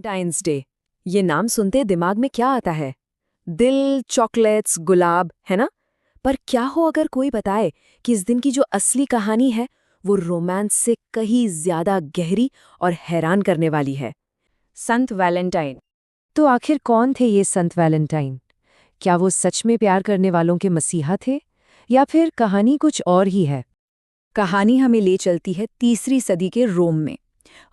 Valentine's day. ये नाम सुनते दिमाग में क्या आता है? दिल, चॉकलेट्स, गुलाब, है ना? पर क्या हो अगर कोई बताए कि इस दिन की जो असली कहानी है वो रोमांस से कहीं ज्यादा गहरी और हैरान करने वाली है। संत वैलेंटाइन। तो आखिर कौन थे ये संत वैलेंटाइन? क्या वो सच में प्यार करने वालों के मसीहा थे, या फिर कहानी कुछ और ही है? कहानी हमें ले चलती है 3री सदी के रोम में।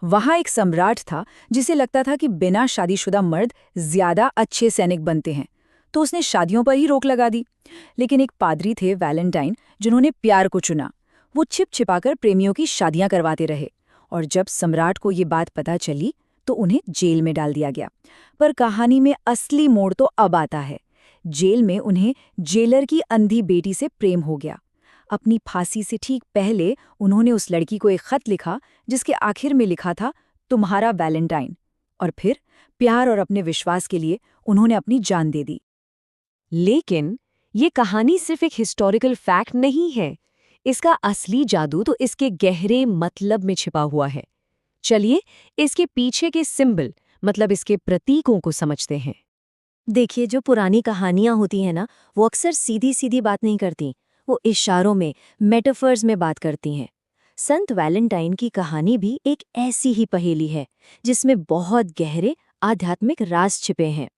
वहां एक सम्राट था जिसे लगता था कि बिना शादीशुदा मर्द ज्यादा अच्छे सैनिक बनते हैं, तो उसने शादियों पर ही रोक लगा दी। लेकिन एक पादरी थे वैलेंटाइन, जिन्होंने प्यार को चुना। वो छिप छिपाकर प्रेमियों की शादियां करवाते रहे, और जब सम्राट को ये बात पता चली तो उन्हें जेल में डाल दिया गया। पर कहानी में असली मोड़ तो अब आता है। जेल में उन्हें जेलर की अंधी बेटी से प्रेम हो गया। अपनी फांसी से ठीक पहले उन्होंने उस लड़की को एक खत लिखा, जिसके आखिर में लिखा था, तुम्हारा वैलेंटाइन। और फिर प्यार और अपने विश्वास के लिए उन्होंने अपनी जान दे दी। लेकिन ये कहानी सिर्फ एक हिस्टोरिकल फैक्ट नहीं है। इसका असली जादू तो इसके गहरे मतलब में छिपा हुआ है। चलिए इसके पीछे के सिंबल, मतलब इसके प्रतीकों को समझते हैं। देखिए, जो पुरानी कहानियां होती हैं ना, वो अक्सर सीधी सीधी बात नहीं करती। वो इशारों में, मेटाफर्स में बात करती हैं। संत वैलेंटाइन की कहानी भी एक ऐसी ही पहेली है, जिसमें बहुत गहरे आध्यात्मिक राज छिपे हैं।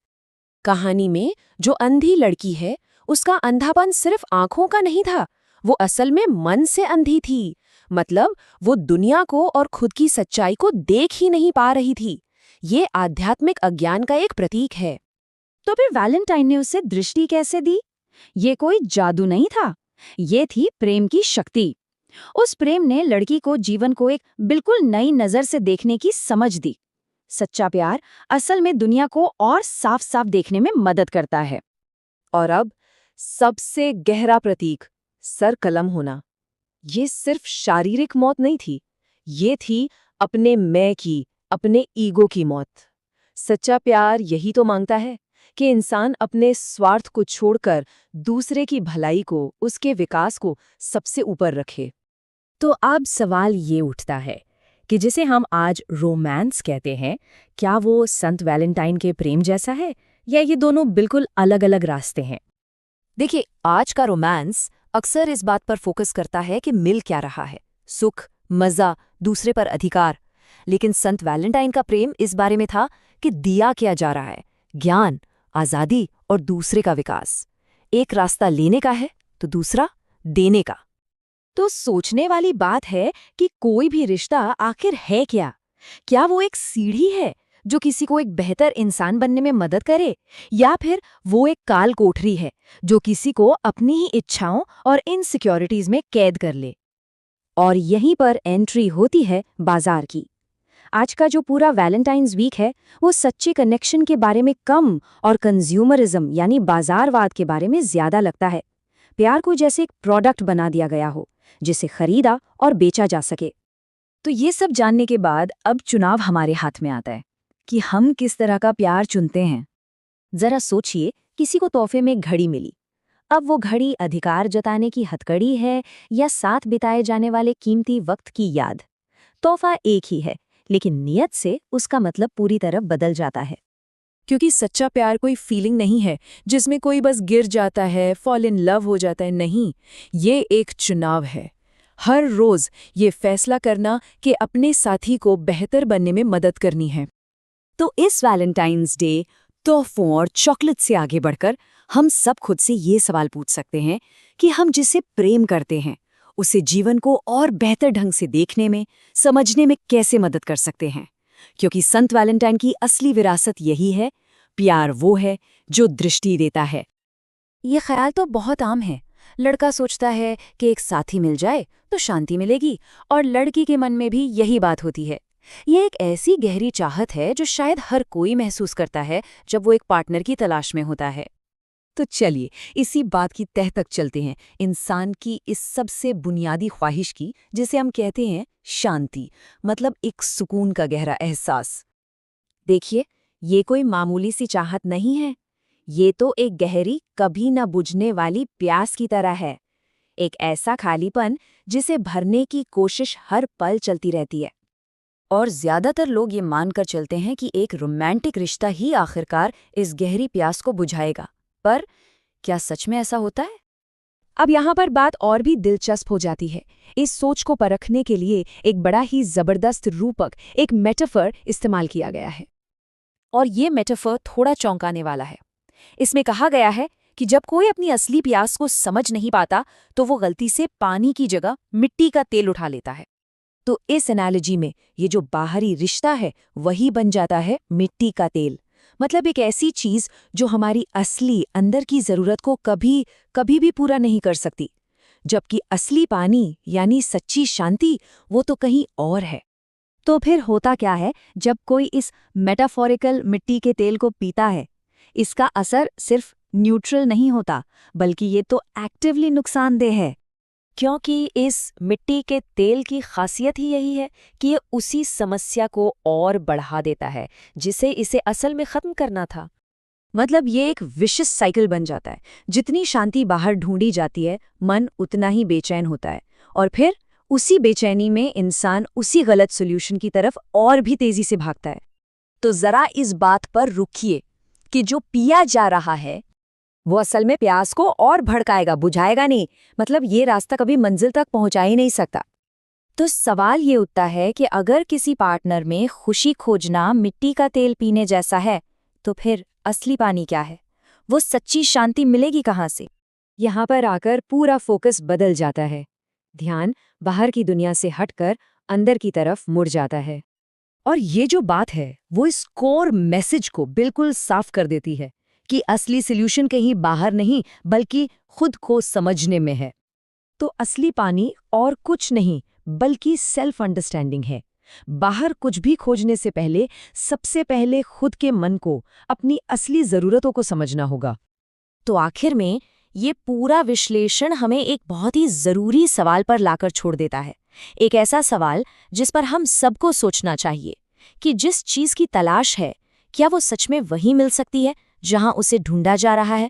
कहानी में जो अंधी लड़की है, उसका अंधापन सिर्फ आंखों का नहीं था, वो असल में मन से अंधी थी। मतलब वो दुनिया को और खुद की सच्चाई को देख ही नहीं पा रही थी। ये आध्यात्मिक अज्ञान का एक प्रतीक है। तो फिर वैलेंटाइन ने उसे दृष्टि कैसे दी? ये कोई जादू नहीं था, ये थी प्रेम की शक्ति। उस प्रेम ने लड़की को जीवन को एक बिल्कुल नई नजर से देखने की समझ दी। सच्चा प्यार असल में दुनिया को और साफ साफ देखने में मदद करता है। और अब सबसे गहरा प्रतीक, सर कलम होना। ये सिर्फ शारीरिक मौत नहीं थी, ये थी अपने मैं की, अपने ईगो की मौत। सच्चा प्यार यही तो मांगता है कि इंसान अपने स्वार्थ को छोड़कर दूसरे की भलाई को, उसके विकास को सबसे ऊपर रखे। तो अब सवाल ये उठता है कि जिसे हम आज रोमांस कहते हैं, क्या वो संत वैलेंटाइन के प्रेम जैसा है, या ये दोनों बिल्कुल अलग अलग रास्ते हैं? देखिए, आज का रोमांस अक्सर इस बात पर फोकस करता है कि मिल क्या रहा है, सुख, मजा, दूसरे पर अधिकार। लेकिन संत वैलेंटाइन का प्रेम इस बारे में था कि दिया क्या जा रहा है, ज्ञान, आजादी और दूसरे का विकास। एक रास्ता लेने का है तो दूसरा देने का। तो सोचने वाली बात है कि कोई भी रिश्ता आखिर है क्या? क्या वो एक सीढ़ी है जो किसी को एक बेहतर इंसान बनने में मदद करे, या फिर वो एक काल कोठरी है जो किसी को अपनी ही इच्छाओं और इनसिक्योरिटीज में कैद कर ले? और यहीं पर एंट्री होती है बाजार की। आज का जो पूरा वैलेंटाइंस वीक है, वो सच्चे कनेक्शन के बारे में कम और कंज्यूमरिज्म यानी बाजारवाद के बारे में ज्यादा लगता है। प्यार को जैसे एक प्रोडक्ट बना दिया गया हो, जिसे खरीदा और बेचा जा सके। तो ये सब जानने के बाद अब चुनाव हमारे हाथ में आता है कि हम किस तरह का प्यार चुनते हैं। जरा सोचिए, किसी को तोहफे में घड़ी मिली। अब वो घड़ी अधिकार जताने की हथकड़ी है, या साथ बिताए जाने वाले कीमती वक्त की याद? तोहफा एक ही है, लेकिन नियत से उसका मतलब पूरी तरह बदल जाता है। क्योंकि सच्चा प्यार कोई फीलिंग नहीं है जिसमें कोई बस गिर जाता है, फॉल इन लव हो जाता है। नहीं, ये एक चुनाव है। हर रोज ये फैसला करना कि अपने साथी को बेहतर बनने में मदद करनी है। तो इस वैलेंटाइंस डे तोहफों और चॉकलेट से आगे बढ़कर हम सब खुद से ये सवाल पूछ सकते हैं कि हम जिसे प्रेम करते हैं, उसे जीवन को और बेहतर ढंग से देखने में, समझने में कैसे मदद कर सकते हैं। क्योंकि संत वैलेंटाइन की असली विरासत यही है, प्यार वो है जो दृष्टि देता है। ये ख्याल तो बहुत आम है। लड़का सोचता है कि एक साथी मिल जाए तो शांति मिलेगी, और लड़की के मन में भी यही बात होती है। ये एक ऐसी गहरी चाहत है जो शायद हर कोई महसूस करता है जब वो एक पार्टनर की तलाश में होता है। तो चलिए इसी बात की तह तक चलते हैं, इंसान की इस सबसे बुनियादी ख्वाहिश की, जिसे हम कहते हैं शांति, मतलब एक सुकून का गहरा एहसास। देखिए, ये कोई मामूली सी चाहत नहीं है। ये तो एक गहरी, कभी न बुझने वाली प्यास की तरह है। एक ऐसा खालीपन जिसे भरने की कोशिश हर पल चलती रहती है। और ज्यादातर लोग ये मानकर चलते हैं कि एक रोमांटिक रिश्ता ही आखिरकार इस गहरी प्यास को बुझाएगा। पर क्या सच में ऐसा होता है? अब यहाँ पर बात और भी दिलचस्प हो जाती है। इस सोच को परखने के लिए एक बड़ा ही जबरदस्त रूपक, एक मेटाफर इस्तेमाल किया गया है। और ये मेटाफर थोड़ा चौंकाने वाला है। इसमें कहा गया है कि जब कोई अपनी असली प्यास को समझ नहीं पाता तो वो गलती से पानी की जगह मिट्टी का तेल उठा लेता है। तो इस एनालॉजी में ये जो बाहरी रिश्ता है वही बन जाता है मिट्टी का तेल। मतलब एक ऐसी चीज जो हमारी असली अंदर की जरूरत को कभी भी पूरा नहीं कर सकती, जबकि असली पानी यानी सच्ची शांति वो तो कहीं और है। तो फिर होता क्या है जब कोई इस मेटाफोरिकल मिट्टी के तेल को पीता है? इसका असर सिर्फ न्यूट्रल नहीं होता, बल्कि ये तो एक्टिवली नुकसानदेह है। क्योंकि इस मिट्टी के तेल की खासियत ही यही है कि ये उसी समस्या को और बढ़ा देता है जिसे इसे असल में खत्म करना था। मतलब ये एक विशियस साइकिल बन जाता है। जितनी शांति बाहर ढूंढी जाती है, मन उतना ही बेचैन होता है, और फिर उसी बेचैनी में इंसान उसी गलत सॉल्यूशन की तरफ और भी तेजी से भागता है। तो जरा इस बात पर रुकिए कि जो पिया जा रहा है वो असल में प्यास को और भड़काएगा, बुझाएगा नहीं। मतलब ये रास्ता कभी मंजिल तक पहुंचा ही नहीं सकता। तो सवाल ये उठता है कि अगर किसी पार्टनर में खुशी खोजना मिट्टी का तेल पीने जैसा है, तो फिर असली पानी क्या है? वो सच्ची शांति मिलेगी कहाँ से? यहाँ पर आकर पूरा फोकस बदल जाता है। ध्यान बाहर की दुनिया से हटकर अंदर की तरफ मुड़ जाता है। और ये जो बात है वो इस कोर मैसेज को बिल्कुल साफ कर देती है कि असली सॉल्यूशन कहीं बाहर नहीं बल्कि खुद को समझने में है। तो असली पानी और कुछ नहीं बल्कि सेल्फ अंडरस्टैंडिंग है। बाहर कुछ भी खोजने से पहले सबसे पहले खुद के मन को, अपनी असली जरूरतों को समझना होगा। तो आखिर में ये पूरा विश्लेषण हमें एक बहुत ही जरूरी सवाल पर लाकर छोड़ देता है। एक ऐसा सवाल जिस पर हम सबको सोचना चाहिए कि जिस चीज की तलाश है, क्या वो सच में वही मिल सकती है जहां उसे ढूंढा जा रहा है?